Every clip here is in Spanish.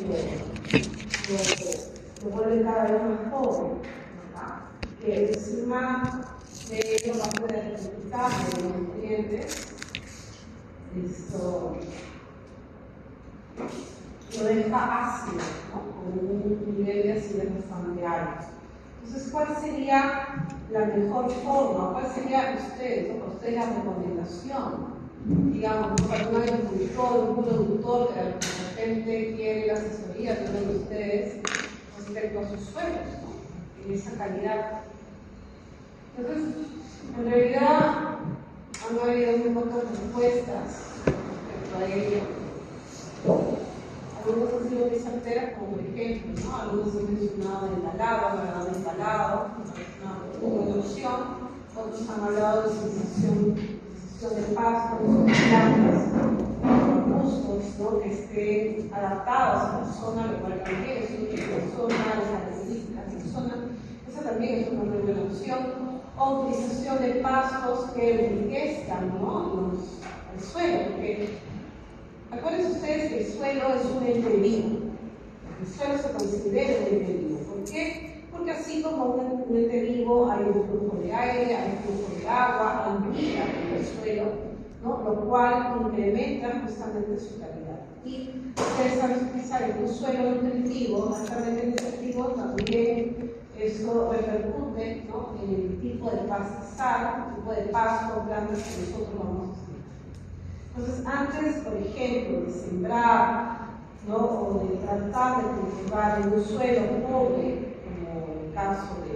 lo vuelve cada vez más pobre, ¿verdad? Que encima de ello va a poder rectificar de los nutrientes, esto lo deja ácido, ¿no? Con un nivel de acidez bastante alto. Entonces, ¿cuál sería la mejor forma? ¿Cuál sería para ustedes la recomendación? Digamos, para un agricultor, un productor que de repente quiere la asesoría de uno de ustedes respecto a sus suelos, ¿no? En esa calidad. Entonces, en realidad han habido muy pocas respuestas respecto a ello. Algunos han sido muy certeras, como por ejemplo, ¿no? Algunos han mencionado embalado, agregado embalado, una opción. Otros han hablado de sensación de pastos, plantas, arbustos, ¿no? Que estén adaptados a la zona, lo cual también es una zona, las características de la zona. Esa también es una buena opción. O utilización de pastos que enriquezcan, ¿no? el suelo, porque acuérdense ustedes que el suelo es un ente vivo. El suelo se considera un ente vivo. ¿Por qué? Porque así como un ente vivo hay un flujo de aire, hay un flujo de agua, hay vida en el suelo, ¿no? Lo cual incrementa justamente su calidad. Y ustedes saben que un suelo nutritivo, altamente nutritivo, también eso repercute, ¿no? En el tipo de pastizal, el tipo de pasto, plantas que nosotros vamos a sembrar. Entonces, antes, por ejemplo, de sembrar, ¿no? O de tratar de cultivar en un suelo pobre, caso de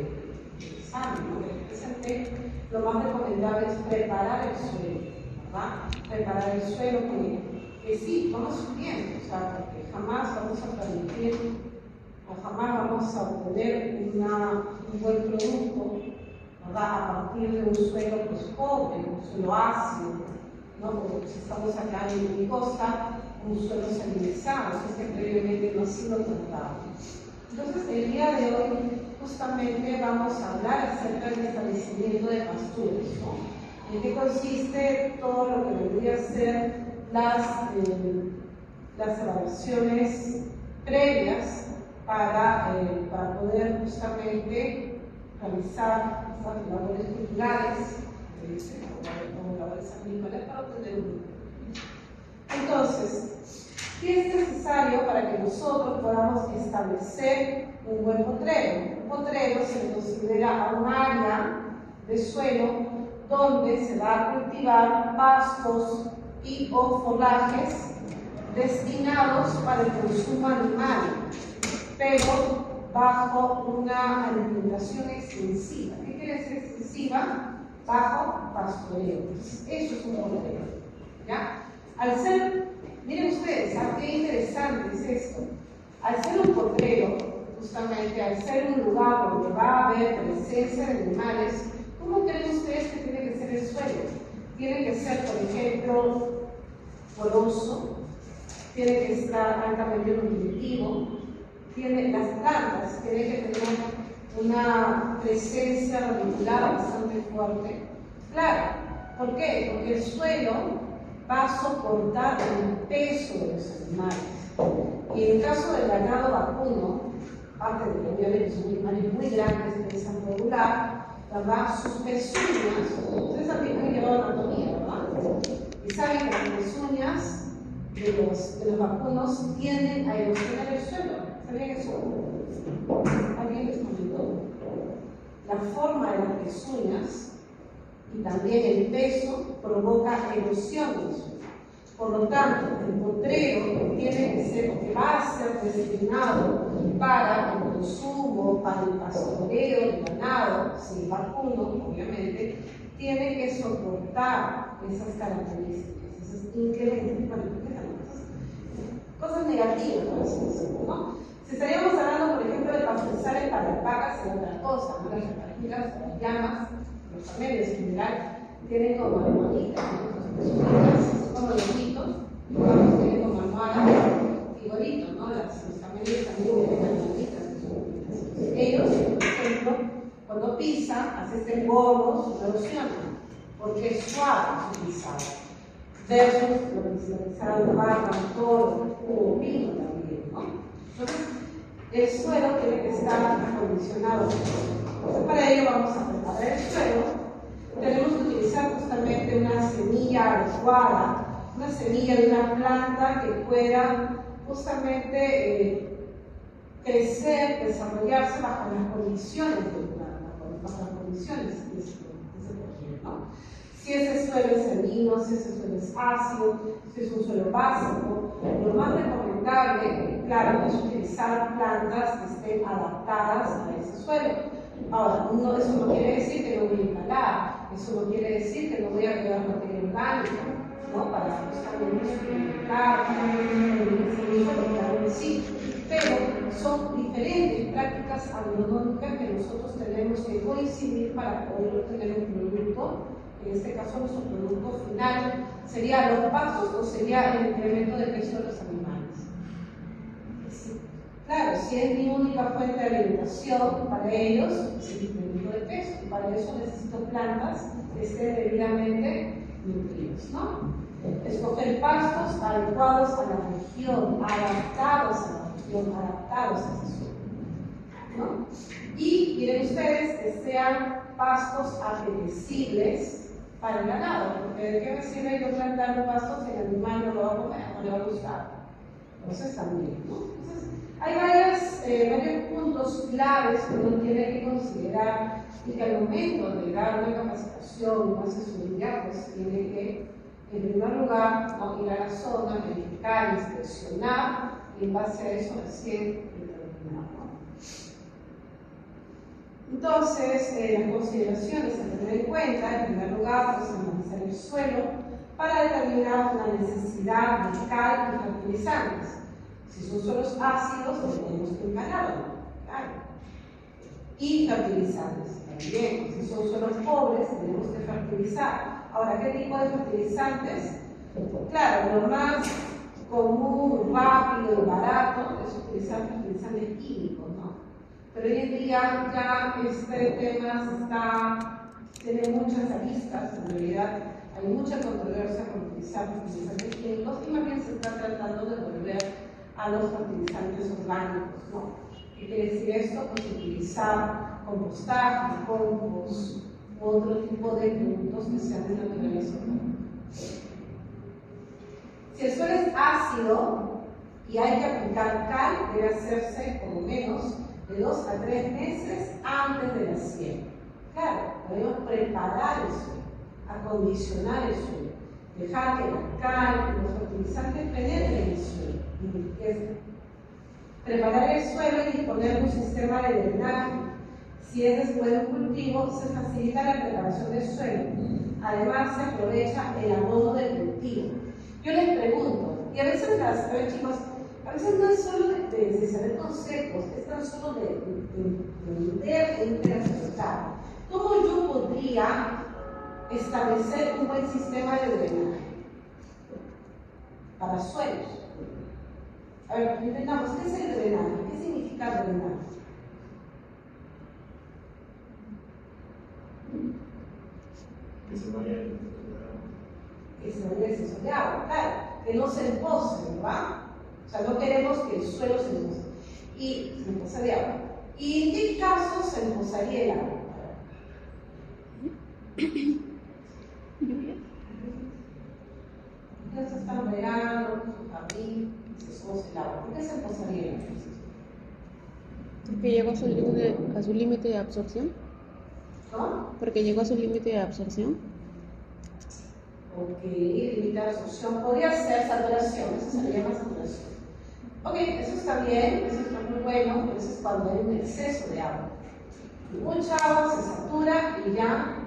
examen, ¿no? Que les presenté, lo más recomendable es preparar el suelo, ¿verdad? Preparar el suelo que sí, vamos subiendo, o sea, porque jamás vamos a permitir o jamás vamos a obtener un buen producto, ¿verdad? A partir de un suelo pues, pobre, un suelo ácido, ¿no? Porque si estamos acá en mi costa, un suelo salinizado, es que previamente no ha sido tratado. Entonces, el día de hoy justamente vamos a hablar acerca del establecimiento de pasturas, ¿no? ¿En qué consiste todo lo que vendría a ser las evaluaciones previas para poder justamente realizar estas labores culturales o labores agrícolas para obtener un lucro? Entonces, ¿qué es necesario para que nosotros podamos establecer un buen potrero? Un potrero se le considera un área de suelo donde se va a cultivar pastos y o forrajes destinados para el consumo animal, pero bajo una alimentación extensiva. ¿Qué quiere decir extensiva? Bajo pastoreo. Eso es un potrero, ¿ya? Al ser, miren ustedes, qué interesante es esto. Al ser un potrero, justamente, al ser un lugar donde va a haber presencia de animales, ¿cómo creen ustedes que tiene que ser el suelo? Tiene que ser, por ejemplo, poroso, tiene que estar altamente nutritivo, las plantas tienen que tener una presencia radicular bastante fuerte. Claro, ¿por qué? Porque el suelo va a soportar el peso de los animales. Y en el caso del ganado vacuno, aparte de que obviamente son animales muy grandes que pesan regular, ¿verdad? Sus pezuñas, ustedes han llevado anatomía, ¿verdad? Y saben que las pezuñas de los vacunos tienden a erosionar el suelo. ¿Sabían eso? ¿Alguien les comentó? La forma de las pezuñas y también el peso provoca erosión del suelo. Por lo tanto, el potrero que va a ser destinado para el consumo, para el pastoreo del ganado, sin vacuno, obviamente, tiene que soportar esas características, esas cosas negativas, por así decirlo, ¿no? Si estaríamos hablando, por ejemplo, de pastizales para alpacas, sería otra cosa, ¿no? Las alpaquitas, las llamas, los camellos en general, tienen como almohaditas, son como lobitos, los tienen como almohadas, igualitos, ¿no? Los camellos también tienen almohaditas. Ellos, por ejemplo, cuando pisan, asisten gordos, no erosionan, porque es suave su pisada. Versus lo que se utilizaron barra, toro, o vino también, ¿no? el suelo tiene que estar acondicionado. Entonces, para ello vamos a preparar el suelo. Tenemos que utilizar justamente una semilla adecuada, una semilla de una planta que pueda justamente crecer, desarrollarse bajo las condiciones del planta, bajo las condiciones de ese terreno, ¿no? Si ese suelo es salino, si ese suelo es ácido, si es un suelo básico, lo más recomendable, claro, es utilizar plantas que estén adaptadas a ese suelo. Ahora, eso no quiere decir que no voy a inhalar, eso no quiere decir que no voy a agregar materia orgánica, ¿no? Para justamente suplementar, para que sí, pero son diferentes prácticas agronómicas que nosotros tenemos que coincidir para poder obtener un producto. En este caso, nuestro producto final sería los pastos o sería el incremento de peso de los animales. Sí. Claro, si es mi única fuente de alimentación para ellos, es el incremento de peso. Y para eso necesito plantas que estén debidamente nutridas, ¿no? Escoger pastos adecuados a la región, adaptados a la región, adaptados a ese suelo, ¿no? Y miren ustedes que sean pastos apetecibles para el ganado, porque ¿de qué me sirve yo plantar pastos si el animal no lo va a comer, no le va a gustar? Entonces también, ¿no? Entonces, hay varios puntos claves que uno tiene que considerar y que al momento de dar una capacitación, una asesoría, pues tiene que, en primer lugar, ¿no?, ir a la zona, verificar, inspeccionar, y en base a eso recién determinar, ¿no? Entonces, las consideraciones a tener en cuenta, en primer lugar, pues analizar el suelo para determinar la necesidad de cal y fertilizantes. Si son suelos ácidos, tenemos que encararlo, claro. Y fertilizantes también. Si son suelos pobres, tenemos que fertilizar. Ahora, ¿qué tipo de fertilizantes? Claro, lo más común, rápido y barato es utilizar fertilizantes químicos, ¿no? Pero hoy en día ya este tema tiene muchas aristas, en realidad hay mucha controversia con utilizar fertilizantes químicos y más bien se está tratando de volver a los fertilizantes orgánicos, ¿no? ¿Qué quiere decir esto? Pues utilizar compostaje, compost u otro tipo de productos que sean de naturaleza orgánica. Si el suelo es ácido y hay que aplicar cal, debe hacerse por lo menos de 2 a 3 meses antes de la siembra. Claro, podemos preparar el suelo, acondicionar el suelo, dejar que la cal y los fertilizantes penetren el suelo. Preparar el suelo y disponer de un sistema de drenaje. Si es después de un cultivo, se facilita la preparación del suelo. Además, se aprovecha el abono del cultivo. Yo les pregunto, y a veces chicos, a veces no es solo de saber conceptos, es tan solo de entender e interaccionar. ¿Cómo yo podría establecer un buen sistema de drenaje para suelos? A ver, intentamos, ¿qué es el drenaje? ¿Qué significa drenaje? Que se vaya el que se vaya el exceso de agua, claro, que no se empose, ¿verdad? O sea, no queremos que el suelo se empose. Y se emposa de agua. ¿Y en qué caso se emposaría el agua? Ustedes están regando su jardín, se escoce el agua. ¿Por qué se emposaría el agua? Porque llegó a su límite de absorción. ¿Cómo? Porque llegó a su límite de absorción. Ok, límite de absorción. Podría ser saturación, eso se llama saturación. Ok, eso está bien, eso está muy bueno, pero eso es cuando hay un exceso de agua. Mucha agua se satura y ya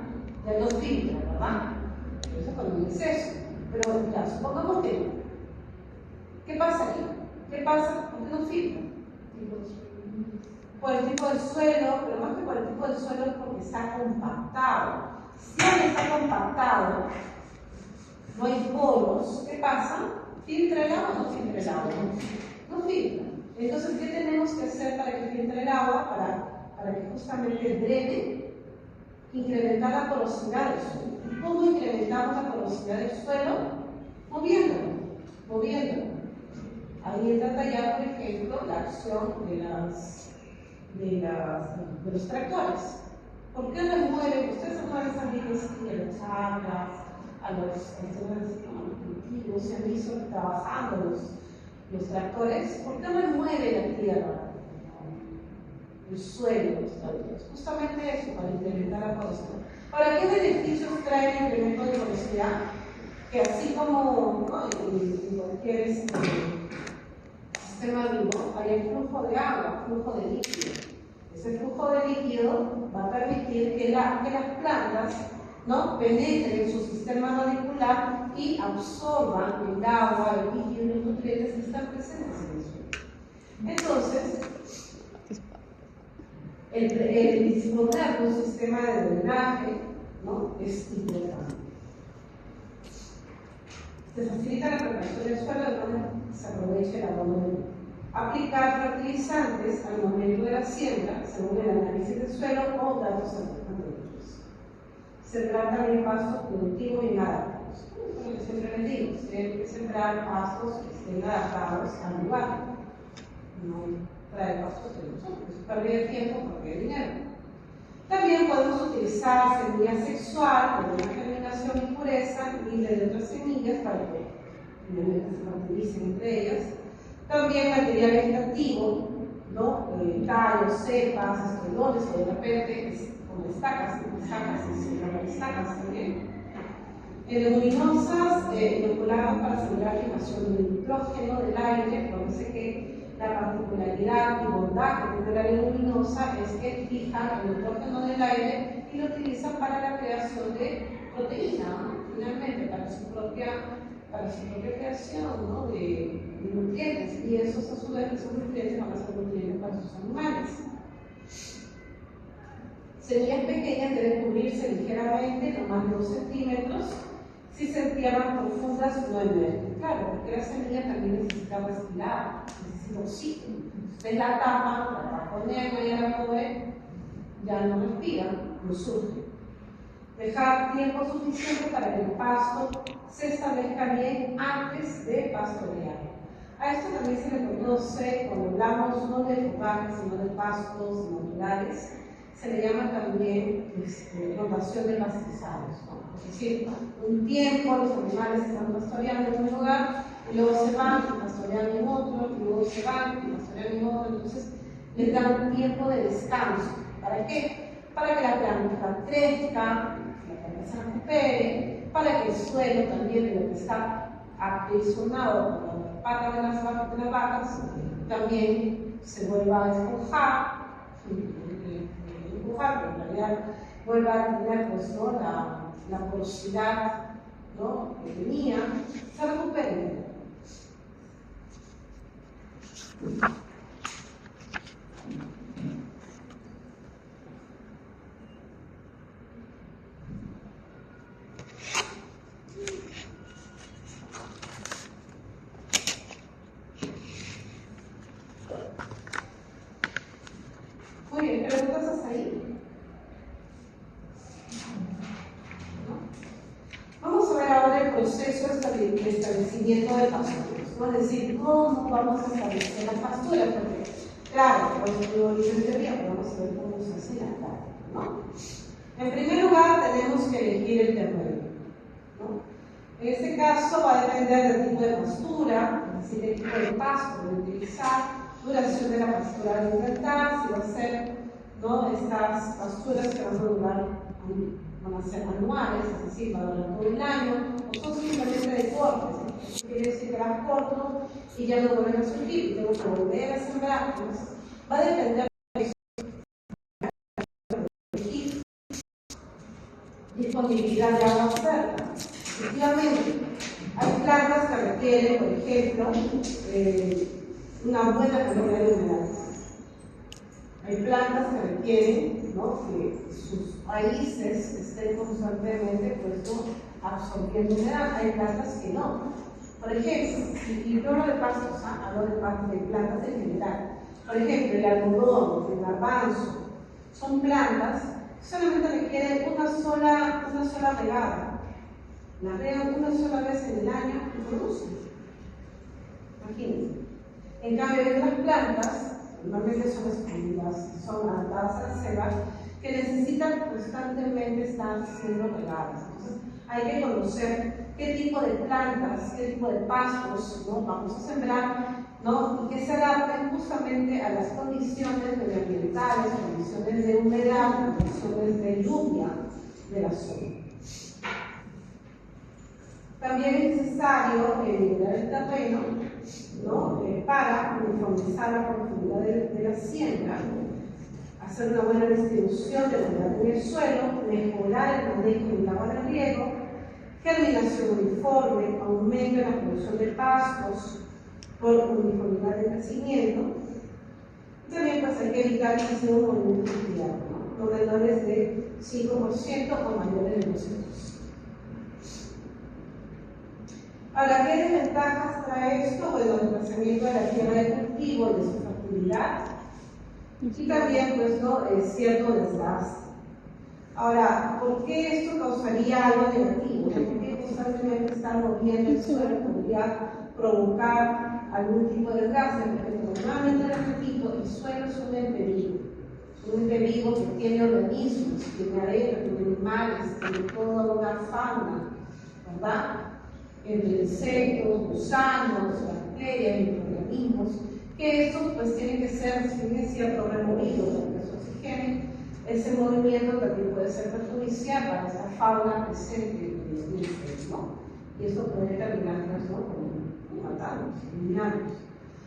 no filtra, ¿verdad? Eso es cuando hay un exceso. Pero ya, supongamos que no. ¿Qué pasa ahí? ¿Qué pasa? ¿Por qué no filtra? Por el tipo del suelo, pero más que por el tipo del suelo es porque está compactado. Si alguien está compactado, no hay poros, ¿qué pasa? ¿Filtra el agua o no filtra el agua? No filtra. Entonces, ¿qué tenemos que hacer para que filtre el agua? Para que justamente drene, incrementar la porosidad del suelo. ¿Cómo incrementamos la porosidad del suelo? Moviéndolo. Ahí entra ya, por ejemplo, la opción de los tractores. ¿Por qué no mueven? Ustedes se mueven esas líneas a los chacras, a los cultivos, se han visto trabajando los tractores. ¿Por qué no mueven la tierra, el suelo de los tractores? Justamente eso, para incrementar la porosidad. ¿Para qué beneficios trae el incremento de porosidad? Que así como, ¿no?, en cualquier sistema vivo, hay un flujo de agua, flujo de líquido. Ese flujo de líquido va a permitir que las plantas, ¿no?, penetren en su sistema radicular y absorban el agua, el líquido y los nutrientes que están presentes en el suelo. Entonces, el disponer de un sistema de drenaje, ¿no?, es importante. Se facilita la preparación del suelo de manera que se aproveche el abono. Aplicar fertilizantes al momento de la siembra, según el análisis del suelo o datos anteriores. Sembrar también pastos productivos y inadaptados. Como yo siempre les digo, siempre sembrar pastos que estén adaptados al lugar. No traer pastos que no son, es pérdida de tiempo, pérdida de dinero. También podemos utilizar semilla sexual con una germinación y pureza libre de otras semillas para que finalmente se fertilicen entre ellas. También material vegetativo, ¿no?, tallos, cepas, estolones o de repente con estacas también. Leguminosas inoculadas para asegurar la fijación del nitrógeno del aire. Parece que la particularidad y bondad que tiene la leguminosa es que fija el nitrógeno del aire y lo utilizan para la creación de proteína, ¿no?, finalmente para su propia creación, ¿no?, de nutrientes, y esos a su vez esos nutrientes van a ser nutrientes para sus animales. Semillas pequeñas deben cubrirse ligeramente, no más de 2 centímetros, si se entierran profundas no emergen. Claro, porque la semilla también necesita respirar, necesita oxígeno. Ustedes la tapan con negra y la pobre ya no respira, no surge. Dejar tiempo suficiente para que el pasto se establezca bien antes de pastorear. A esto también se le conoce, cuando hablamos no de fogajes, sino de pastos naturales, se le llama también rotación de pastizados, ¿no? Es decir, un tiempo los animales están pastoreando en un lugar y luego se van y pastorean en otro, y luego se van y pastorean en otro, entonces les dan un tiempo de descanso. ¿Para qué? Para que la planta crezca, que la planta se recupere, para que el suelo también, de lo que está aprisionado por las patas de las vacas, también se vuelva a esponjar, pero en realidad vuelva a tener, pues, ¿no?, la porosidad, ¿no?, que tenía, se recupere. Muy bien, ¿preguntas hasta ahí? Vamos a ver ahora el proceso de establecimiento de pasturas, ¿no? Es decir, cómo vamos a establecer las pasturas, porque, claro, pues lo digo en teoría, pero vamos a ver cómo se hace en la práctica, ¿no? En primer lugar, tenemos que elegir el terreno, ¿no? En este caso va a depender del tipo de pastura, es decir, el tipo de pasto que utilizar, duración de la pastura de libertad, si va a ser, ¿no?, estas pasturas que van a ser anuales, es decir, van a durar todo el año, o son simplemente de cortes, ¿no? Quiere decir que las corto y ya no vuelven a surgir, y tengo que volver a sembrarlas. Va a depender de disponibilidad de agua cerca. Efectivamente, hay plantas que requieren, por ejemplo, una buena cantidad de humedad. Hay plantas que requieren, ¿no?, que sus raíces estén constantemente, pues, ¿no?, absorbiendo humedad. Hay plantas que no. Por ejemplo, y yo hablo de pastos, hablo de plantas en general. Por ejemplo, el algodón, el garbanzo, son plantas que solamente requieren una sola regada. La regan una sola vez en el año y producen. Imagínense. En cambio, hay otras plantas normalmente son escondidas, son adaptadas a la selva, que necesitan constantemente estar siendo regadas. Entonces, hay que conocer qué tipo de plantas, qué tipo de pastos, ¿no?, vamos a sembrar, ¿no?, y que se adapten justamente a las condiciones medioambientales, condiciones de humedad, condiciones de lluvia de la zona. También es necesario nivelar el terreno, ¿no?, para uniformizar la profundidad de la siembra, hacer una buena distribución de la humedad en el suelo, mejorar el manejo del agua de riego, germinación uniforme, aumento en la producción de pastos por uniformidad de crecimiento. También pues hay que evitar que sea un movimiento filial, ¿no?, no menores de 5% o mayores de 12%. Ahora, ¿qué desventajas trae esto? Bueno, el desplazamiento de la tierra de cultivo, de su fertilidad, y también, pues, ¿no?, cierto desgaste. Ahora, ¿por qué esto causaría algo negativo? Porque constantemente estar moviendo el suelo podría provocar algún tipo de desgaste, porque normalmente, repito, el suelo es un ente vivo que tiene organismos, tiene arena, tiene animales, tiene toda una fauna, ¿verdad?, entre insectos, gusanos, bacterias, microorganismos, que estos pues tienen que ser, si bien es cierto, removidos para que se oxigenen. Ese movimiento también puede ser perjudicial para esta fauna presente en los insectos, ¿no? Y esto puede terminar, pues, ¿no?, con matarlos, eliminarlos.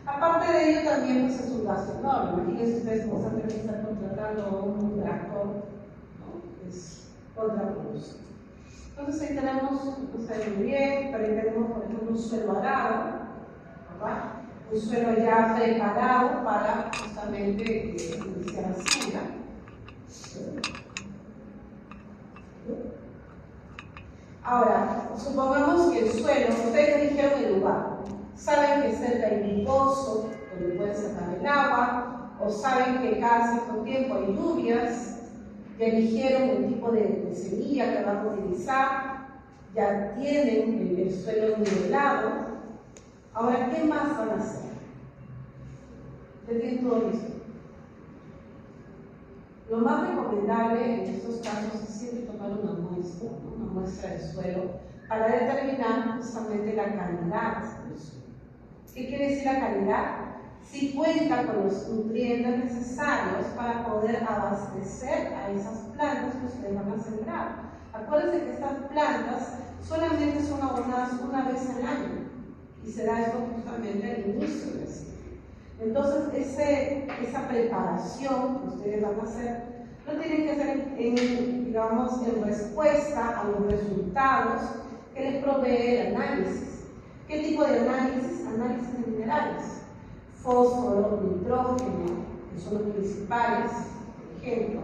Aparte de ello, también pues, es un gasto enorme. Imagínense ustedes constantemente están contratando un tractor, ¿no?, es contraproducente. Entonces ahí tenemos, muy bien, pero ahí tenemos, por ejemplo, un suelo arado, ¿verdad?, un suelo ya preparado para justamente iniciar la siembra. Ahora, supongamos que el suelo, ustedes eligieron el lugar, saben que cerca hay un pozo donde pueden sacar el agua, o saben que cada cierto tiempo hay lluvias, ya eligieron el tipo de semilla que van a utilizar, ya tienen el suelo nivelado. Ahora, ¿qué más van a hacer? Ya tienen todo listo. Lo más recomendable en estos casos es siempre tomar una muestra, ¿no?, una muestra de suelo, para determinar justamente la calidad del suelo. ¿Qué quiere decir la calidad? Si cuenta con los nutrientes necesarios para poder abastecer a esas plantas que ustedes van a sembrar. Acuérdense que estas plantas solamente son abonadas una vez al año, y se da esto justamente al inicio del ciclo. Entonces, esa preparación que ustedes van a hacer, lo tienen que hacer en respuesta a los resultados que les provee el análisis. ¿Qué tipo de análisis? Análisis de minerales. Fósforo, nitrógeno, que son los principales, por ejemplo.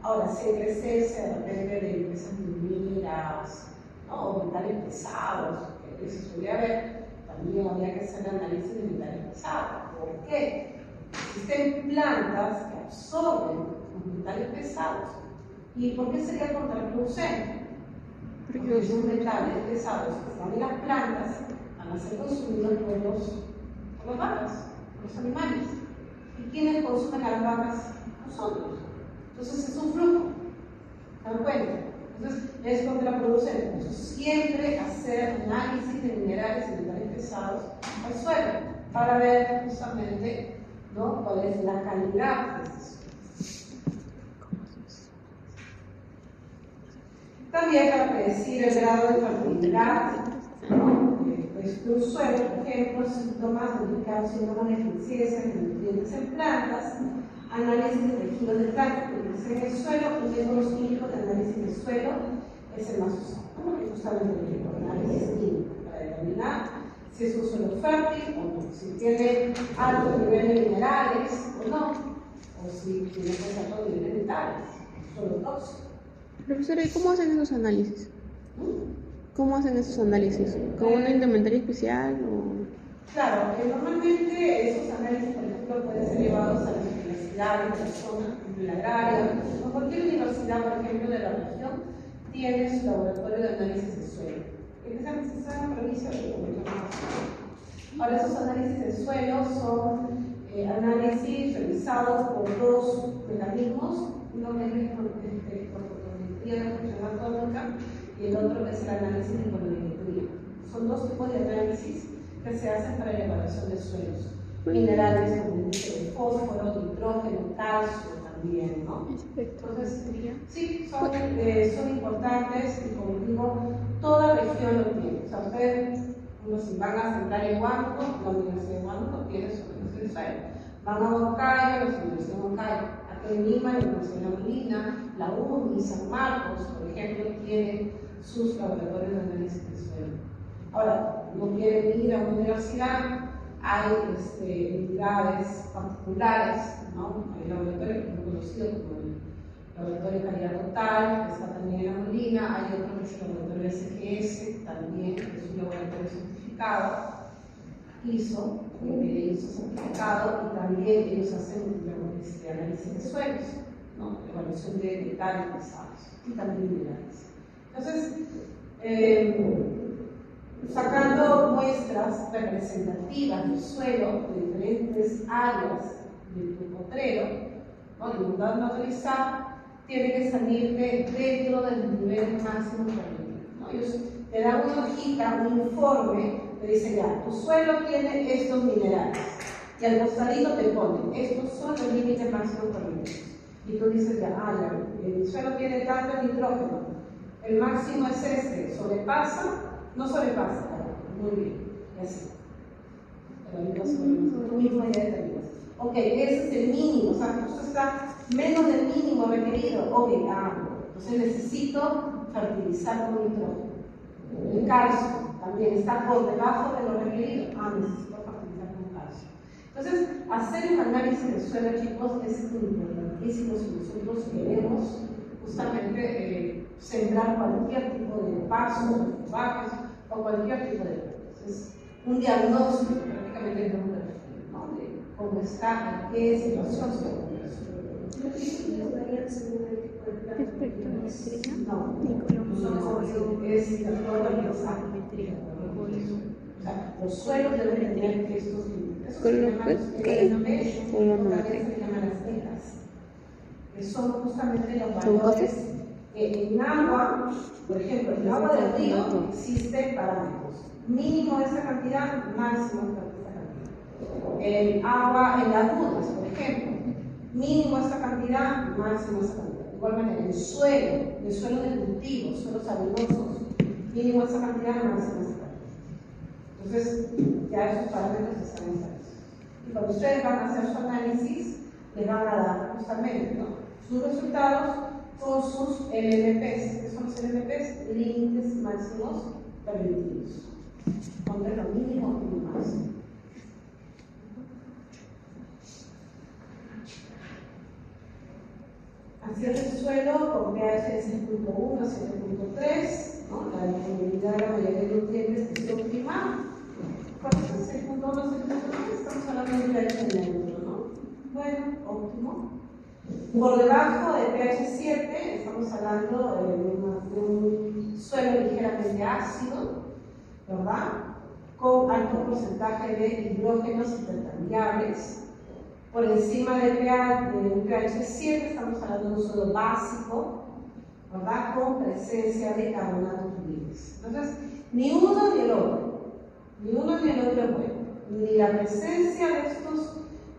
Ahora, CTC de repente de empresas mineras, ¿no?, o metales pesados, que se suele haber. También habría que hacer análisis de metales pesados. ¿Por qué? Existen plantas que absorben los metales pesados. ¿Y por qué sería contraproducente? Porque esos metales pesados que están en las plantas van a ser consumidos por las vacas, por los animales. ¿Y quiénes consumen a las vacas? Nosotros. Entonces es un flujo. ¿Se dan cuenta? Entonces es contraproducente. Entonces siempre hacer análisis de minerales y metales pesados al suelo para ver justamente, ¿no?, cuál es la calidad de este suelo. También para predecir el grado de fertilidad, ¿no?, de un suelo, por ejemplo, síntomas de indicado síndrome de deficiencia de nutrientes en plantas, análisis de tejidos de plantas que en el suelo, y métodos químicos de análisis del suelo es el más usado, ¿no?, justamente el análisis químico para determinar si es un suelo fértil o no, si tiene alto nivel de minerales o no, o si tiene alto nivel de metales, suelo tóxico. Profesora, ¿y cómo hacen esos análisis? ¿Cómo hacen esos análisis? ¿Con una indumentaria especial o...? Claro, normalmente esos análisis, por ejemplo, pueden ser llevados a las universidades de la zona, en la agraria, o cualquier universidad, por ejemplo, de la región, tiene su laboratorio de análisis de suelo. Especialmente está en la provincia de Puerto Rico. Ahora, esos análisis de suelo son análisis realizado por dos mecanismos, uno que es la fotometría de función atómica y el otro que es el análisis de colorimetría. Son dos tipos de análisis que se hacen para la evaluación de suelos minerales, como el índice de fósforo, nitrógeno, calcio también, ¿no? Entonces, sí, son importantes y como digo, toda región lo tiene. O sea, ustedes, si van a centrar en Huánuco, la Universidad de Huánuco tiene su análisis de suelo. Van a Huancayo, la Universidad de Huancayo. Aquí en Lima, la Universidad de La Molina, la UNI, San Marcos, por ejemplo, tienen sus laboratorios de análisis de suelo. Ahora, no quieren ir a una universidad, hay entidades particulares, ¿no? Hay laboratorios que son conocidos como el Laboratorio Calidad Total, que está también en La Molina, hay otro que es el Laboratorio SGS, también, que es un laboratorio certificado, ISO, ISO certificado, y también ellos hacen análisis de suelos, ¿no? Evaluación de metales pesados y también minerales. Entonces, sacando muestras representativas del suelo de diferentes áreas del potrero, ¿no? De un dato naturalizado, tiene que salirte dentro del nivel máximo permitido, ¿no? Ellos te dan una hojita, un informe, te dicen ya, tu suelo tiene estos minerales, y al costadito te ponen, estos son los límites máximos permitidos. Y tú dices ya, ya, el suelo tiene tanto nitrógeno, el máximo es este, sobrepasa, no sobrepasa, muy bien, y así. Tú mismo ya determinas. Ok, ese es el mínimo, o sea, esto está menos del mínimo requerido. Ok, entonces necesito fertilizar con nitrógeno. El calcio también está por debajo de lo requerido. Necesito fertilizar con calcio. Entonces, hacer un análisis de suelo, chicos, es importantísimo si nosotros queremos justamente sembrar cualquier tipo de pasos, de bajas o cualquier tipo de plantas. Es un diagnóstico prácticamente de un perfil, ¿no? De cómo está, en qué situación se encuentra. No, es de acuerdo a los ángulos. O sea, los suelos deben tener estos límites. Eso se llama las vetas, que son justamente los valores. En agua, por ejemplo, en el agua del río existen parámetros. Mínimo de esa cantidad, máximo de esa cantidad. El agua en las dunas, por ejemplo, mínimo esa cantidad, máximo esa cantidad. De igual manera, el suelo de cultivo, suelos arenosos, mínimo esa cantidad, máximo esa cantidad. Entonces, ya esos parámetros están establecidos. Y cuando ustedes van a hacer su análisis, les van a dar justamente, ¿no?, sus resultados con sus LMPs. ¿Qué son los LMPs? Límites máximos permitidos. Entre lo mínimo y lo máximo. Así es el suelo con pH de 6.1 a 7.3, ¿no? La disponibilidad de la mayoría de nutrientes es óptima. ¿Cuánto es 6.1 a 7.3? Estamos hablando de un pH neutro, ¿no? Bueno, óptimo. Por debajo de pH 7 estamos hablando de un suelo ligeramente ácido, ¿verdad? Con alto porcentaje de hidrógenos intercambiables. Por encima de un pH 7 estamos hablando de un suelo básico, ¿verdad?, con presencia de carbonatos libres. Entonces, ni uno ni el otro es bueno. Ni la presencia de estos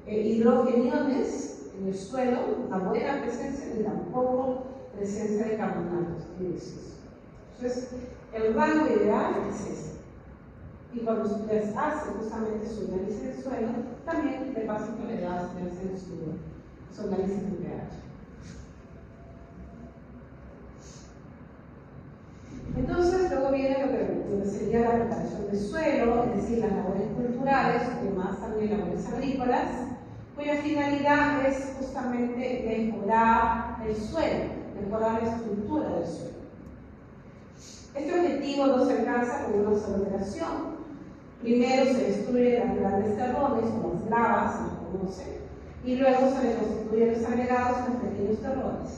hidrogeniones en el suelo, una buena presencia, ni tampoco presencia de carbonatos libres. Entonces, el rango ideal es este. Y cuando ustedes hacen justamente su análisis de suelo, también de básico le hacen su análisis de pH. Entonces, luego viene lo que sería la preparación de suelo, es decir, las labores culturales, y más también labores agrícolas, cuya finalidad es justamente mejorar el suelo, mejorar la estructura del suelo. Este objetivo no se alcanza con una sola operación. Primero se destruyen las grandes terrones, o las gravas, se las conoce, y luego se le constituyen los agregados con pequeños terrones.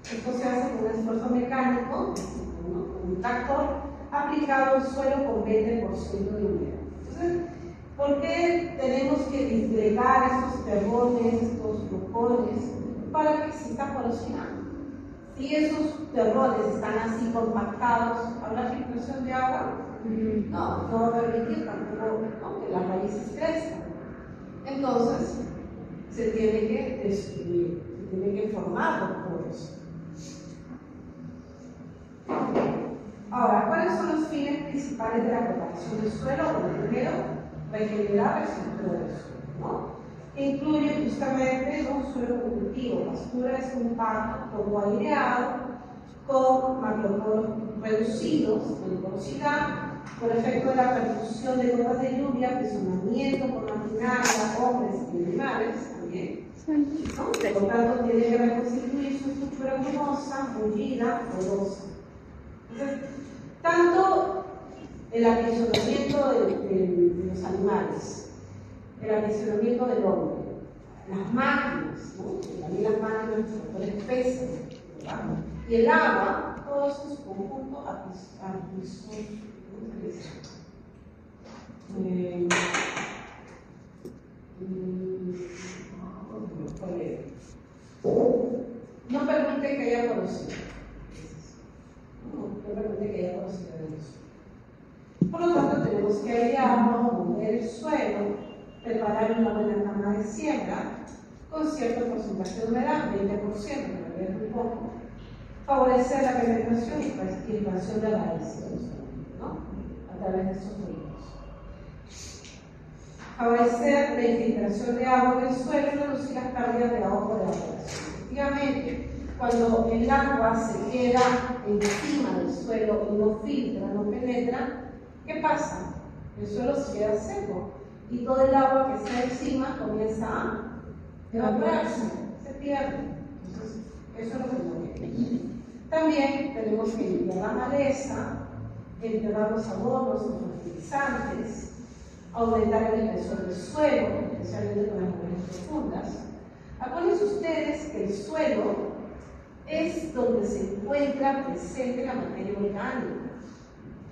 Esto se hace con un esfuerzo mecánico, con un tractor, aplicado al suelo con 20% de humedad. Entonces, ¿por qué tenemos que disgregar estos terrones, estos arbustos, rocones, para que exista porosidad. Si esos terrones están así compactados, ¿habrá filtración de agua? No, no va a permitir tampoco, ¿no?, que las raíces crezcan. Entonces, se tiene que destruir, se tiene que formar los poros. Ahora, ¿cuáles son los fines principales de la preparación del suelo? Bueno, primero, regenerar la estructura del suelo, ¿no?, que incluye justamente un suelo productivo. Pastura es un pasto poco aireado, con macroporos reducidos en porosidad, por efecto de la perfusión de gotas de lluvia, apisonamiento por maquinaria, hombres y animales también, ¿no? Por lo tanto, tiene que reconstituir su estructura grumosa, bullida, porosa. Entonces, tanto el apisonamiento de los animales, el acondicionamiento del hombre, las máquinas, ¿no?, también las máquinas, los tractores pesan, ¿verdad?, y el agua, todo eso en su conjunto no permite que haya porosidad. No permite que haya porosidad en eso. Por lo tanto, tenemos que airearlo, mover el suelo, preparar una buena cama de siembra con cierto porcentaje de humedad, 20%, pero es muy poco. Favorecer la penetración y expansión de la raíz, ¿no?, a través de estos fluidos. Favorecer la infiltración de agua en el suelo y reducir las pérdidas de agua por evaporación. Efectivamente, cuando el agua se queda encima del suelo y no filtra, no penetra, ¿qué pasa? El suelo se queda seco y todo el agua que está encima comienza a evaporarse, se pierde. Entonces, eso es lo que no quiere. También tenemos que limpiar la maleza, enterrar los abonos, los fertilizantes, aumentar el espesor del suelo, especialmente con las raíces profundas. Acuérdense ustedes que el suelo es donde se encuentra presente la materia orgánica,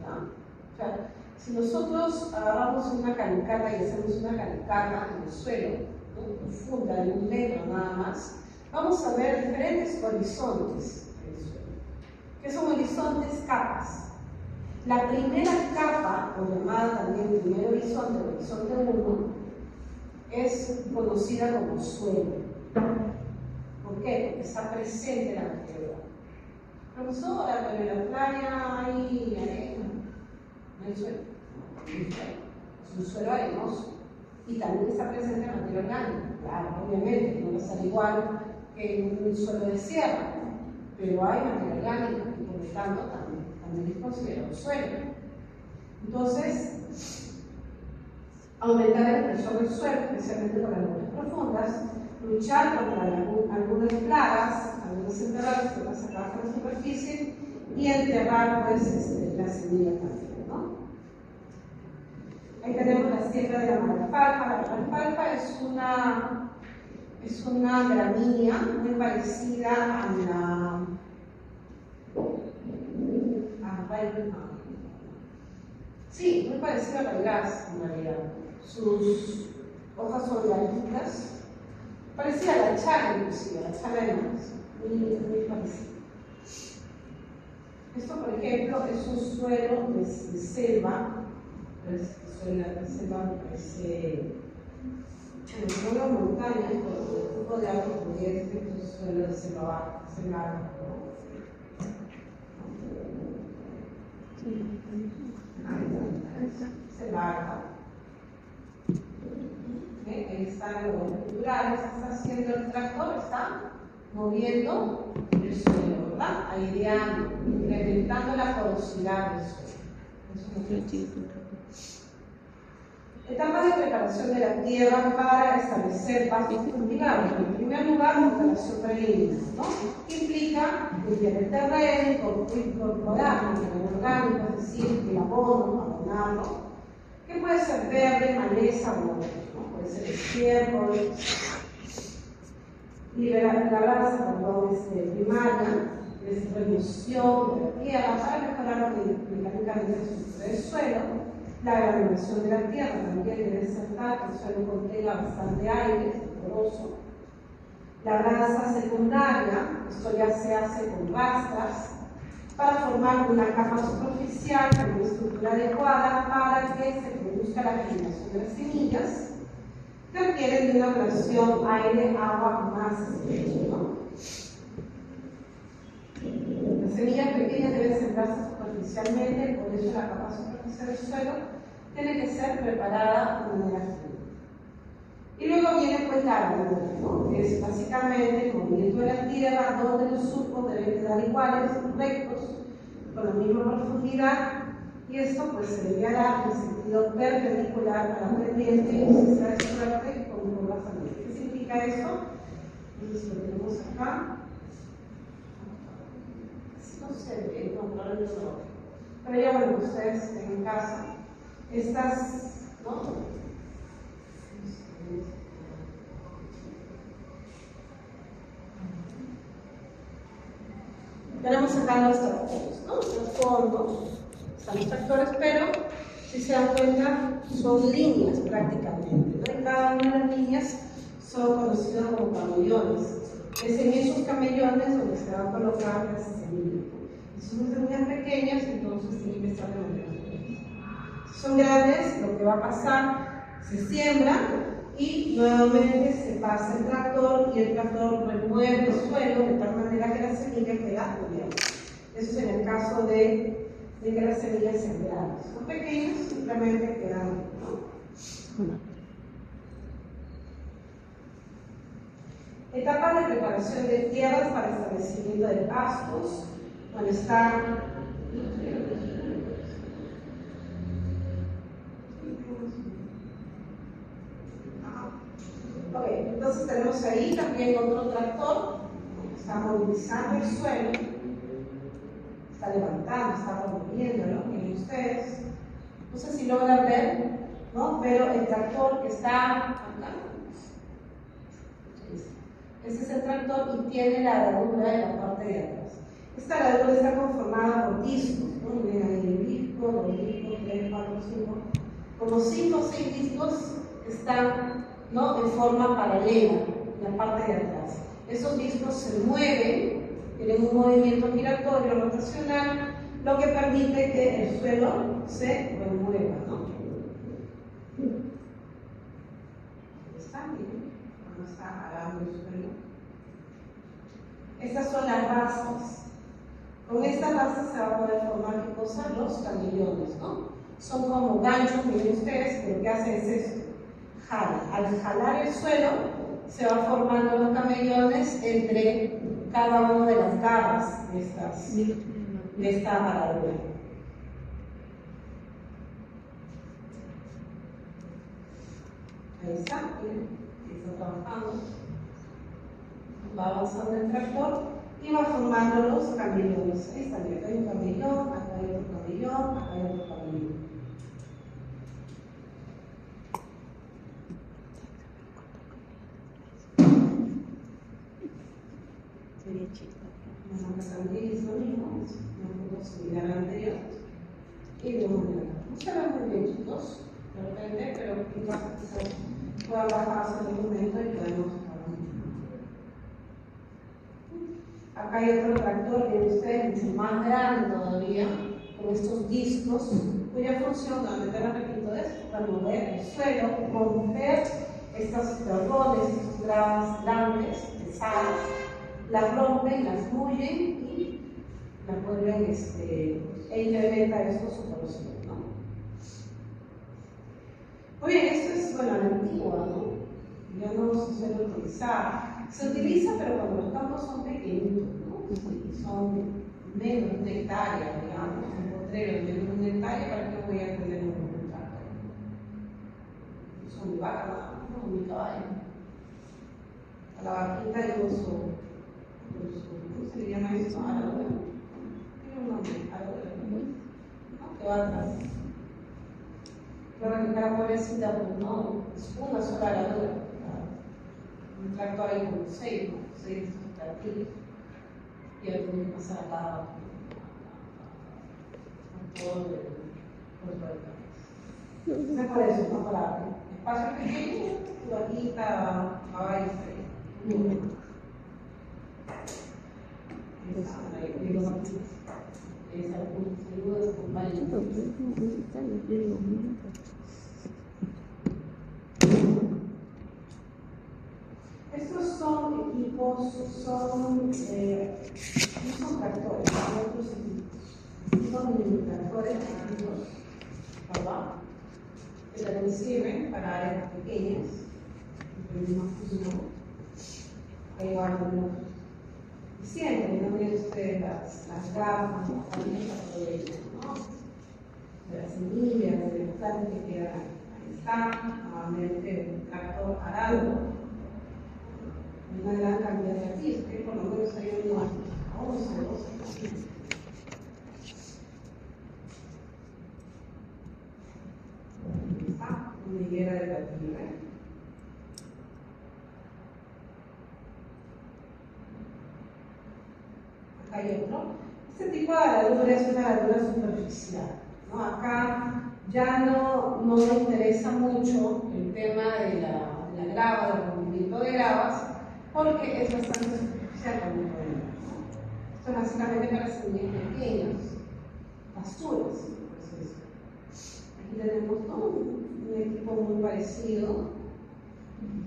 ¿ya? O sea, si nosotros agarramos una calicata y hacemos una calicata en el suelo, ¿no?, profunda de 1 metro nada más, vamos a ver diferentes horizontes en el suelo. ¿Qué son horizontes? Capas. La primera capa, o llamada también primer horizonte, horizonte 1, es conocida como suelo. ¿Por qué? Porque está presente la materia. Profesora, pero en la playa hay arena, no hay suelo. Es un suelo arenoso y también está presente la materia orgánica. Claro, obviamente, no va a ser igual que en un suelo de sierra, pero hay materia orgánica y por lo tanto también es considerado suelo. Entonces, aumentar el espesor del suelo, especialmente con las nubes profundas, luchar contra algunas plagas, algunas enterradas que van a sacar de la superficie y enterrar pues, la semilla también, ¿no? Ahí tenemos la siembra de la alfalfa. La alfalfa es una gramínea muy parecida a la sí, muy parecida a la gas en realidad. Sus hojas son larguitas, parecida a la chara inclusive, a la chara de maíz, muy parecida. Esto, por ejemplo, es un suelo de selva. La selva me parece, no las montañas, pero el tipo de agua podría ser que es un suelo de selva baja, selva alta. Ahí están los culturales, ¿qué está haciendo el tractor? Está moviendo el suelo, ¿verdad? Aireando, incrementando la porosidad del suelo. Etapas de preparación de la tierra para establecer pastos cultivables. En primer lugar, la preparación preliminar, ¿no?, que implica limpiar el terreno, incorporar material orgánico, es decir, el abono, abonarlo, que puede ser verde, maleza o no, puede ser estiércol, liberar la grasa, primaria, es remoción de la tierra para mejorar mecánicamente la estructura del suelo. La granulación de la tierra también debe ser tal que el suelo contenga bastante aire, poroso. labranza secundaria, esto ya se hace con rastras, para formar una capa superficial con una estructura adecuada para que se produzca la germinación de las semillas, que requieren de una relación aire-agua más estrecha, ¿no? Las semillas pequeñas deben sembrarse superficialmente, por eso la capa superficial del suelo tiene que ser preparada de manera fina. Y luego viene pues la armadura, ¿no? Que es básicamente el movimiento de la tierra, donde los surcos deben quedar iguales, rectos, con la misma profundidad, y esto pues se debe dar en sentido perpendicular a la pendiente, y si se da suerte con curvas también. ¿Qué significa esto? Entonces lo tenemos acá. No sé, no, claro, no. Pero ya bueno, ustedes en casa, estas, ¿no? Tenemos acá los tractores, ¿no? En el fondo están los tractores, pero si se dan cuenta, son líneas prácticamente, ¿no? Y cada una de las líneas son conocidas como camellones. Es en esos camellones donde se van a colocar las semillas. Si son semillas pequeñas, entonces tienen que estar de manera diferente. Si son grandes, lo que va a pasar, se siembra y nuevamente se pasa el tractor y el tractor remueve el suelo de tal manera que la semilla queda cubierta. Eso es en el caso de que las semillas sean grandes. Son pequeñas, simplemente quedan, ¿no? Etapa de preparación de tierras para establecimiento de pastos. Bueno, está ok, entonces tenemos ahí también otro tractor, está movilizando el suelo, está levantando, está removiéndolo, miren ustedes. No sé si logran ver, ¿no? Pero el tractor que está acá, ese es el tractor y tiene la herradura en la parte de atrás. Esta herradura está conformada por discos, ¿no? Miren ahí el disco, los discos, 3, 4, 5, como 5 o 6 discos están, ¿no? En forma paralela en la parte de atrás. Esos discos se mueven, tienen un movimiento giratorio rotacional, lo que permite que el suelo se remueva, ¿no? ¿Está? Miren, cuando está arando el suelo. Estas son las rastas. Con estas rastas se va a poder formar, ¿qué cosa? Los camellones, ¿no? Son como ganchos, miren ustedes, que lo que hace es esto. Al jalar el suelo, se van formando los camellones entre cada una de las garras de esta herradura. Ahí está, miren, está trabajando. Va avanzando el tractor y va formando los camellones. Ahí está, acá hay un camellón, acá hay otro camellón, acá hay otro camellón. También es lo mismo, es una foto similar a la anterior. Y de manera. No se ven muy bien, chicos, de repente, pero quizás se pueda bajar hacia el momento y podemos acá hay otro tractor que ustedes mucho más grande todavía, con estos discos, cuya función, nuevamente la repito, es remover el suelo, romper estos carbones, estas gradas grandes, pesadas, las rompen, las mullen y las vuelven e incrementa esto su corrosión, ¿no? Muy bien, esto es, bueno, la antigua, ¿no? Ya no se suele utilizar. Se utiliza, pero cuando los campos son pequeños, ¿no? Y son menos de una hectárea, digamos, un potrero de menos de una hectárea, ¿para qué voy a tener un tractor? Son mi vaca, no, mi caballo. A la vaquita llevo ¿cómo se le llama esto? Aradora. Tiene un nombre, aradora, ¿no? Que va atrás. Claro que cada pobrecita, pues no, es una sola aradora. Un tractor ahí con 6, ¿no? 6 tractores. Y ahora tengo que pasar acá por todo el país. Entonces, por eso, ¿no? Para espacio pequeño, tu vaquita va a ir. Saludos, compañeros. Estos son equipos, no son tractores, son otros equipos. Son mini tractores antiguos, ¿verdad? Que también sirven para áreas pequeñas. Ahí van los siempre, no miren ustedes las gafas, las herramientas de las semillas, de los platos que quedan. Ahí está, nuevamente un tractor arado. Una gran cantidad de artistas, que por lo menos hay unos 11 o 12. Está una higuera de platino. Acá hay otro. Este tipo de aradura es una aradura superficial, ¿no? Acá ya no me interesa mucho el tema de la grava, del movimiento de gravas, porque es bastante superficial como podemos ver, ¿no? Esto es básicamente para semillas pequeñas, pasturas, por así decirlo. Aquí tenemos todo un equipo muy parecido.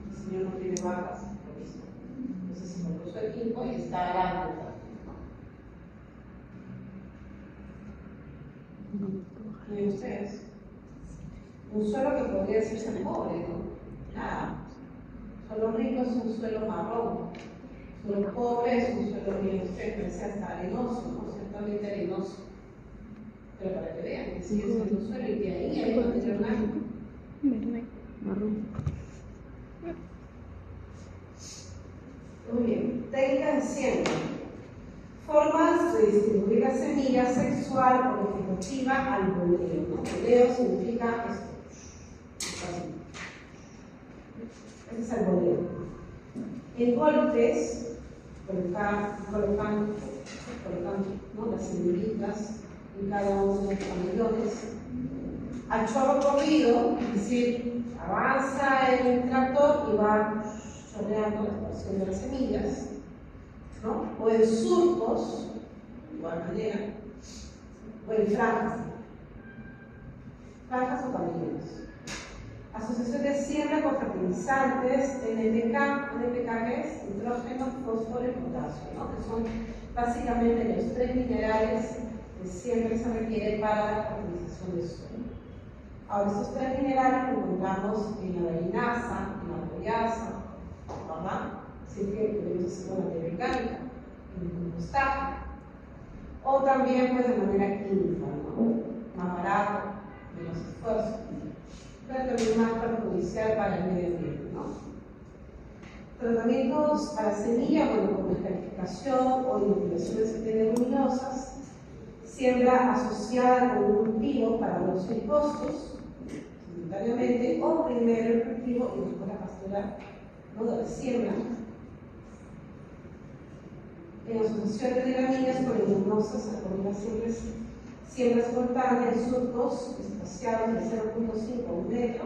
El señor no tiene vacas, por eso. Entonces se compró su equipo y está arando también. Miren ustedes, un suelo que podría decirse pobre, ¿no? Nada. Suelo rico es un suelo marrón, suelo pobre es un suelo, miren ustedes, parece hasta arenoso, ¿no? Ciertamente arenoso. Pero para que vean que sigue siendo suelo y que ahí hay material orgánico. Verde, marrón. Muy bien, técnica de siembra. Formas de distribuir la semilla sexual o vegetativa al voleo, ¿no? Voleo significa esto. Ese es el voleo. En golpes, colocando, ¿no? Las semillitas en cada uno de los pabellones. A chorro corrido, es decir, avanza el tractor y va chorreando la porción de las semillas, ¿no? O en surcos, de igual manera, o en franjas o pabellones. Asociación de siembra con fertilizantes, NPK. NPK que es nitrógeno, fósforo y potasio, ¿no? Que son básicamente los tres minerales que siempre se requieren para la fertilización del suelo. Ahora, estos tres minerales los encontramos en la linaza, en la follaza, ¿verdad? Así que podemos hacer una materia orgánica, en el compostaje, o también pues, de manera química, ¿no? Más barato, menos esfuerzo, pero también más perjudicial para el medio ambiente, ¿no? Tratamientos a la semilla, bueno, como escarificación o inoculaciones de leguminosas, siembra asociada con un cultivo para reducir costos, simultáneamente, o primero el cultivo y después la pastura, ¿no? De la siembra. En asociaciones de gramíneas con leguminosas, algunas siembras espontáneas en surcos espaciados de 0.5 a 1 metro,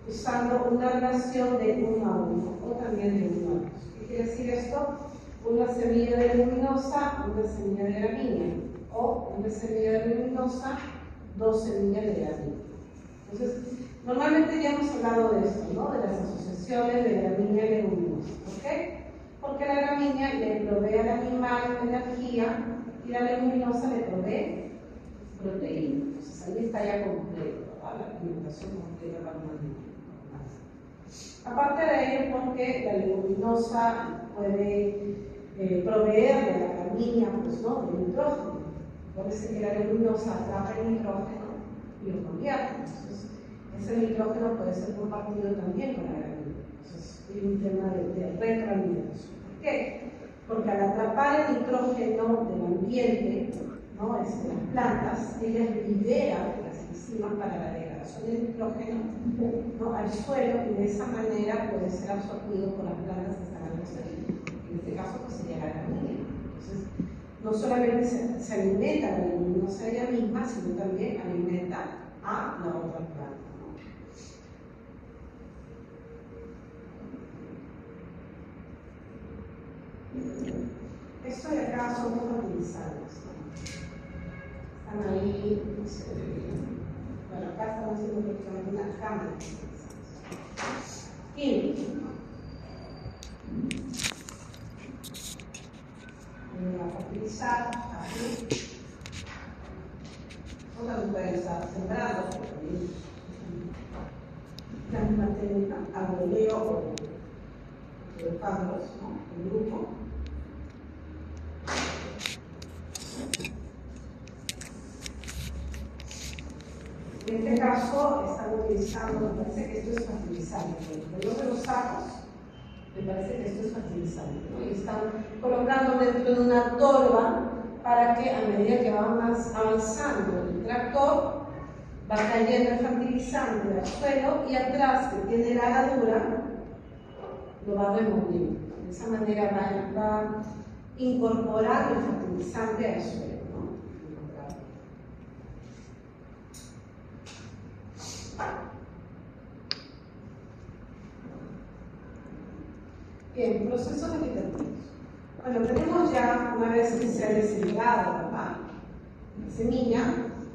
usando una relación de 1 a 1 o también de 1 a 2. ¿Qué quiere decir esto? Una semilla de leguminosa, una semilla de gramínea, o una semilla de leguminosa, 2 semillas de gramínea. Entonces, normalmente ya hemos hablado de esto, ¿no? De las asociaciones de gramínea y leguminosa. ¿Por qué? Porque la gramínea le provee al animal energía y la leguminosa le provee proteína. Entonces ahí está ya completo, ¿verdad? La alimentación completa para un animal. Aparte de ello, porque la leguminosa puede proveer de la gramínea, pues, ¿no? De nitrógeno. Parece que la leguminosa atrapa el nitrógeno y lo convierte. Entonces, ese nitrógeno puede ser compartido también con la gramínea. Entonces, hay un tema de retroalimentación. ¿Por qué? Porque al atrapar el nitrógeno del ambiente, ¿no? Las plantas, ellas liberan las enzimas para la degradación del nitrógeno, ¿no? Al suelo, y de esa manera puede ser absorbido por las plantas que están en el suelo. En este caso, pues sería la gramínea. Entonces, no solamente se alimenta la leguminosa ella misma, sino también alimenta a la otra planta, ¿no? Esto de acá son los fertilizantes, ¿no? Están ahí, bueno, acá estamos haciendo prácticamente una cama de fertilizantes. Químicos, ¿no? A fertilizar, así. O también pueden estar sembrados, la misma técnica, arboleo o educandos, ¿no? El grupo. En este caso están utilizando, me parece que esto es fertilizante, pero de los sacos, me parece que esto es fertilizante, ¿no? Y están colocando dentro de una tolva para que a medida que va más avanzando el tractor, va cayendo el fertilizante al suelo y atrás, que tiene la herradura, lo va removiendo. De esa manera va incorporando el fertilizante al suelo, ¿no? Bien, procesos vegetativos. Bueno, tenemos ya, una vez que se ha sembrado, ¿verdad? La semilla,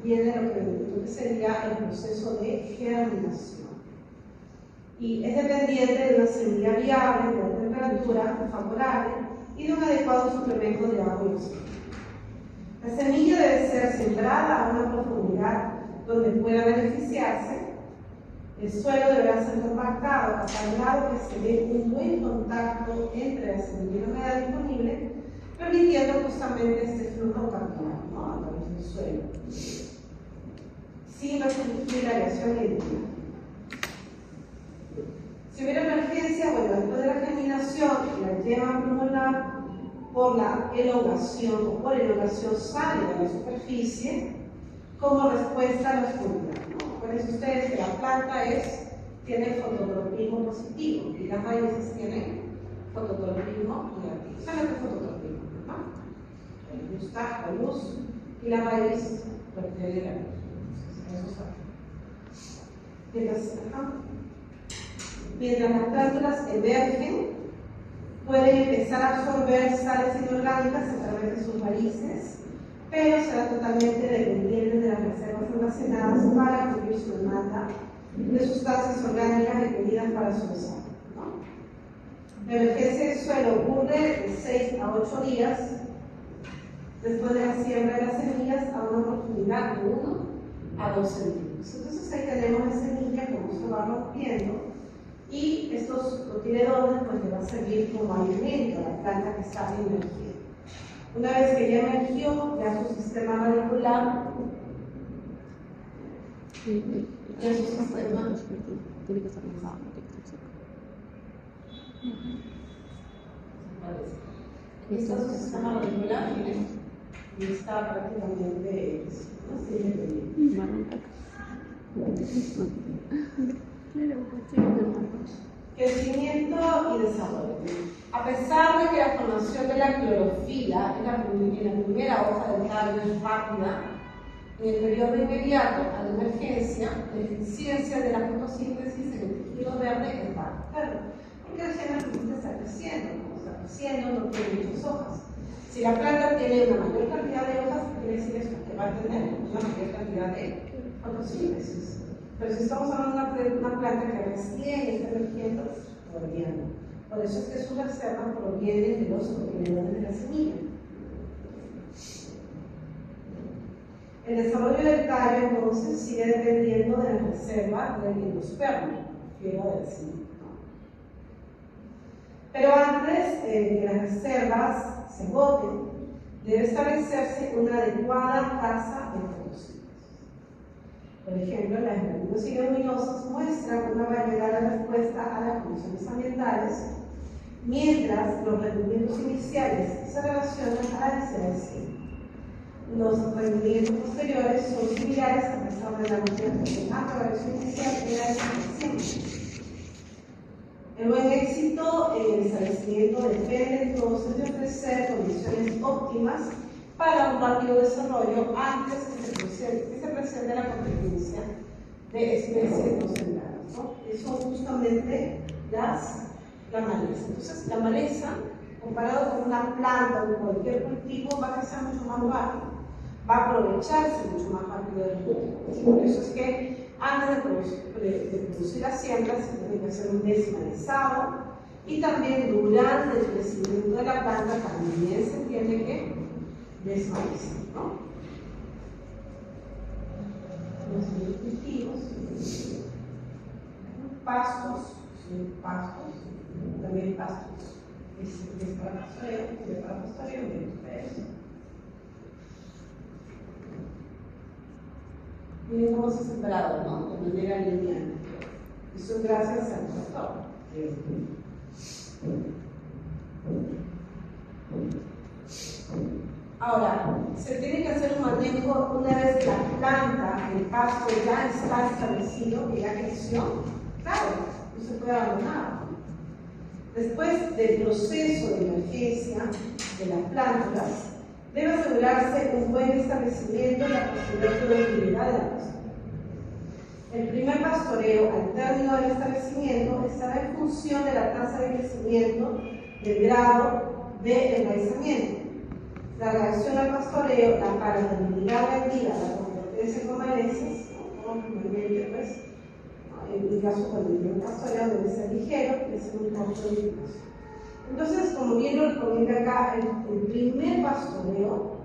viene lo que sería el proceso de germinación. Y es dependiente de una semilla viable, de una temperatura favorable y de un adecuado suplemento de agua y oxígeno. La semilla debe ser sembrada a una profundidad donde pueda beneficiarse. El suelo deberá ser compactado a tal grado que se dé un buen contacto entre la semilla y la humedad disponible, permitiendo justamente este flujo capilar, ¿no? A través del suelo, sin restringir la aireación y el clima. Si hubiera emergencia, bueno, después de la germinación, la yema pulmonar por la elongación o por elongación sale de la superficie como respuesta a la oscuridad, ¿no? Acuérdense ustedes que la planta tiene fototropismo positivo y las raíces tienen fototropismo negativo. ¿Saben lo que es fototropismo, no? Le gusta la luz y la raíz requiere la luz. Eso sabe. Mientras las plántulas emergen, pueden empezar a absorber sales inorgánicas a través de sus raíces, pero será totalmente dependiente de las reservas almacenadas para cubrir su demanda de sustancias orgánicas requeridas para su desarrollo, ¿no? La emergencia del suelo ocurre de 6 a 8 días después de la siembra de las semillas a una profundidad de 1 a 2 centímetros. Entonces ahí tenemos la semilla como se va rompiendo y estos cotiledones pues le va a servir como alimento a la planta que está emergiendo. Una vez que ya emergió, ya su sistema radicular, ya su sistema tiene que estar mojado, y está su sistema radicular y está prácticamente crecimiento y desarrollo. A pesar de que la formación de la clorofila en la primera hoja del tallo es rápida, en el periodo inmediato a la emergencia, la eficiencia de la fotosíntesis en el tejido verde es baja. Claro, porque recién la planta está creciendo, como está creciendo, no tiene muchas hojas. Si la planta tiene una mayor cantidad de hojas, quiere decir eso, que va a tener una mayor cantidad de fotosíntesis. Pero si estamos hablando de una planta que recién está emergiendo, todavía no. Por eso es que sus reservas provienen de los cotiledones de la semilla. El desarrollo del tallo, entonces, sigue dependiendo de las reservas del endospermo, fibra de la semilla, ¿no? Pero antes de que las reservas se agoten, debe establecerse una adecuada tasa de fotosíntesis. Por ejemplo, las leguminosa y leguminosas muestran una variedad de respuesta a las condiciones ambientales, mientras los rendimientos iniciales se relacionan a la densidad de cielo. Los rendimientos posteriores son similares a pesar de la variación inicial de la densidad de cielo. El buen éxito en el establecimiento depende entonces de ofrecer condiciones óptimas para un rápido desarrollo antes que se presente la contingencia de especies no sembradas, ¿no? Que son justamente la maleza. Entonces, la maleza, comparado con una planta o cualquier cultivo, va a crecer mucho más rápido, va a aprovecharse mucho más rápido del cultivo. Por eso es que antes de producir las siembras se tiene que hacer un desmalezado, y también durante el crecimiento de la planta también se tiene que desmalezar, ¿no? Los cultivos, pastos, también pastos, es para pastoreo, de eso. Miren cómo se ha sembrado, ¿no? De manera lineal. Eso es gracias al tractor. Ahora, se tiene que hacer un manejo una vez que la planta, el pasto ya está establecido, que ya creció. Claro, no se puede abandonar. Después del proceso de emergencia de las plántulas, debe asegurarse un buen establecimiento y la posterior productividad de la pastura. El primer pastoreo, al término del establecimiento, estará en función de la tasa de crecimiento del grado de enraizamiento. La reacción al pastoreo, la palatabilidad relativa a la competencia con malezas, normalmente, pues, en mi caso, cuando yo un pastoreo debe ser ligero, que es un corto de indicación. Entonces, como bien lo recomienda acá, el primer pastoreo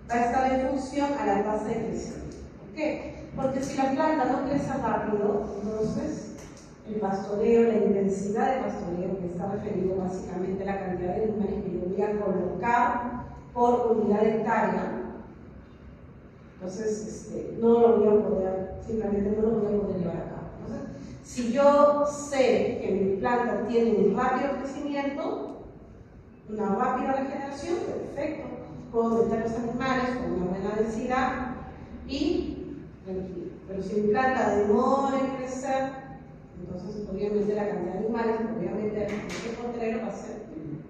va a estar en función a la tasa de crecimiento. ¿Por qué? Porque si la planta no crece rápido, entonces el pastoreo, la intensidad de pastoreo, que está referido básicamente a la cantidad de animales que yo voy a colocar por unidad de hectárea, entonces no lo voy a poder, simplemente no lo voy a poder llevar a cabo. Entonces, si yo sé que mi planta tiene un rápido crecimiento, una rápida regeneración, perfecto, puedo meter los animales con una buena densidad y tranquilo. Pero si mi planta demora en crecer, entonces obviamente la cantidad de animales que voy a meter en este potrero va a ser mínima.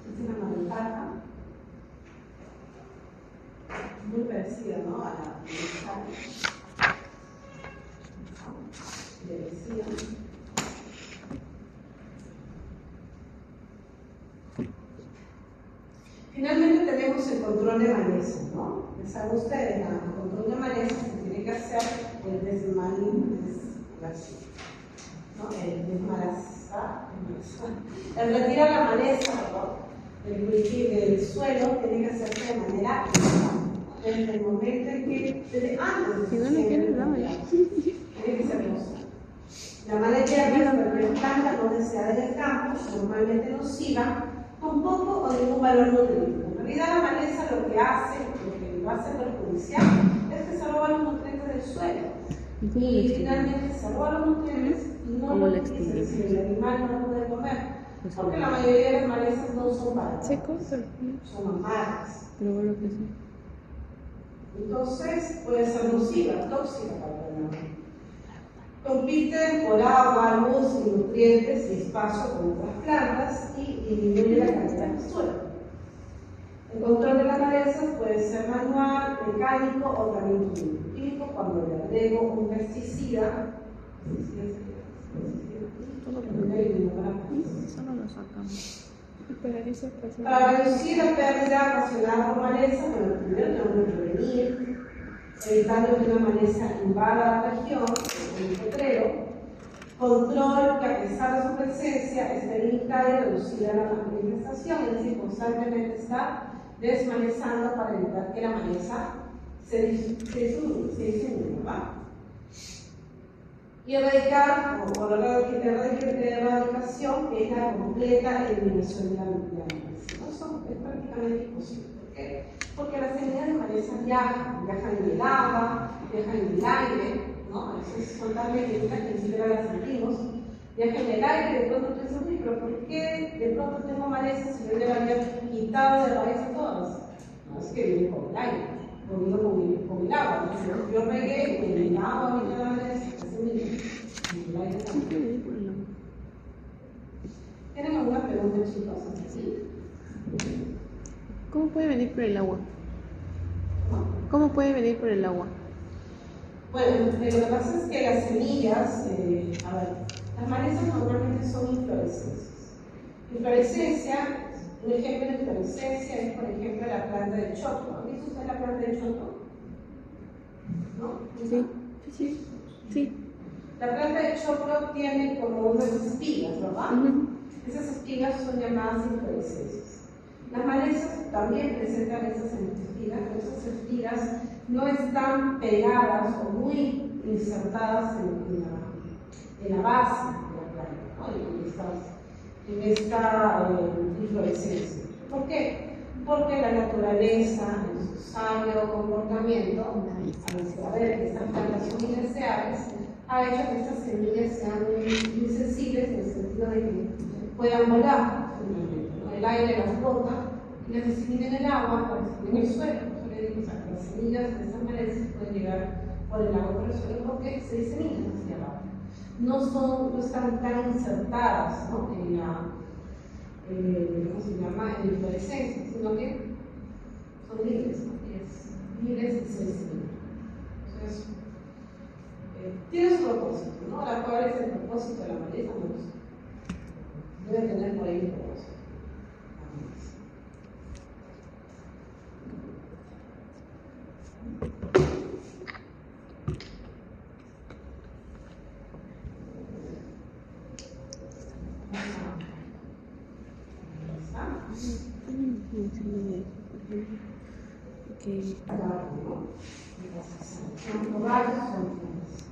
Es una maletaja muy parecida, ¿no? A la maletaja. Le decía. Finalmente tenemos el control de maleza, ¿no? Ya saben ustedes, el control de maleza se tiene que hacer el el retirar la maleza, ¿no? del suelo tiene que hacerse de manera desde el momento en que, desde antes Si no lo quieres, dámela. tiene que ser rosa. La mala hierba es cualquier planta no deseada en el campo, normalmente nociva, con poco o ningún valor nutritivo. En realidad la maleza lo que va a ser perjudicial es que se roba los nutrientes del suelo. Y finalmente se roba los nutrientes y no lo utiliza, si el animal no lo puede comer. Porque la mayoría de las malezas no son baratas, son amargas. Entonces puede ser nociva, tóxica para el animal. Compiten por agua, luz y nutrientes y espacio con otras plantas y disminuye la calidad del suelo. El control de las malezas puede ser manual, mecánico o también químico cuando le agrego un pesticida. Solo lo sacamos. Para reducir la pérdida ocasionada por maleza, bueno, primero tenemos que prevenir, evitando que una maleza invada la región, el potrero. Control que a pesar de su presencia esté limitada y reducida la manifestación, es decir, constantemente está desmalezando para evitar que la maleza se disemine, y erradicar, o la erradicación, es la completa eliminación de la maleza. Eso es prácticamente imposible. ¿Por qué? Porque las semillas de maleza viajan en el agua, viajan en el aire, ¿no? Esas son tan pequeñitas que ni siquiera las sentimos. Viajan en el aire, de pronto tú dices, uy, pero ¿por qué de pronto tengo maleza si yo ya la había quitado de raíz todas? No, es que viene con el aire, o vino con el agua. ¿No? Yo regué y en el agua vino la maleza, y el aire también. Tenemos alguna pregunta, chicos? ¿Sí? ¿Cómo puede venir por el agua? ¿No? ¿Cómo puede venir por el agua? Bueno, lo que pasa es que las semillas, a ver, las malezas normalmente son inflorescencias. Inflorescencia, un ejemplo de inflorescencia es, por ejemplo, la planta de choclo. ¿Ha visto usted la planta de choclo? ¿No? Sí, sí, sí. La planta de choclo tiene como unas espigas, ¿verdad? Esas espigas son llamadas inflorescencias. Las malezas también presentan esas espigas, pero esas espigas no están pegadas o muy insertadas en la base de la planta, ¿no? en esta inflorescencia. ¿Por qué? Porque la naturaleza, en su sabio comportamiento, al saber que estas plantas son indeseables, ha hecho que estas semillas sean muy sensibles en el sentido de que puedan volar, ¿no? El aire las bota y las disemina en el agua, las disemina en el suelo. Por eso le digo, o sea, las semillas de estas malezas pueden llegar por el agua por el suelo porque se diseminan hacia abajo. No están tan insertadas, ¿no? en la, ¿cómo se llama? En la inflorescencia, sino que son libres, ¿no? Libres y se diseminan. Entonces, tiene su propósito, ¿no? Ahora, ¿cuál es el propósito de la maleza? No lo sé. Debe tener por ahí un propósito. Okay. Son rayos, son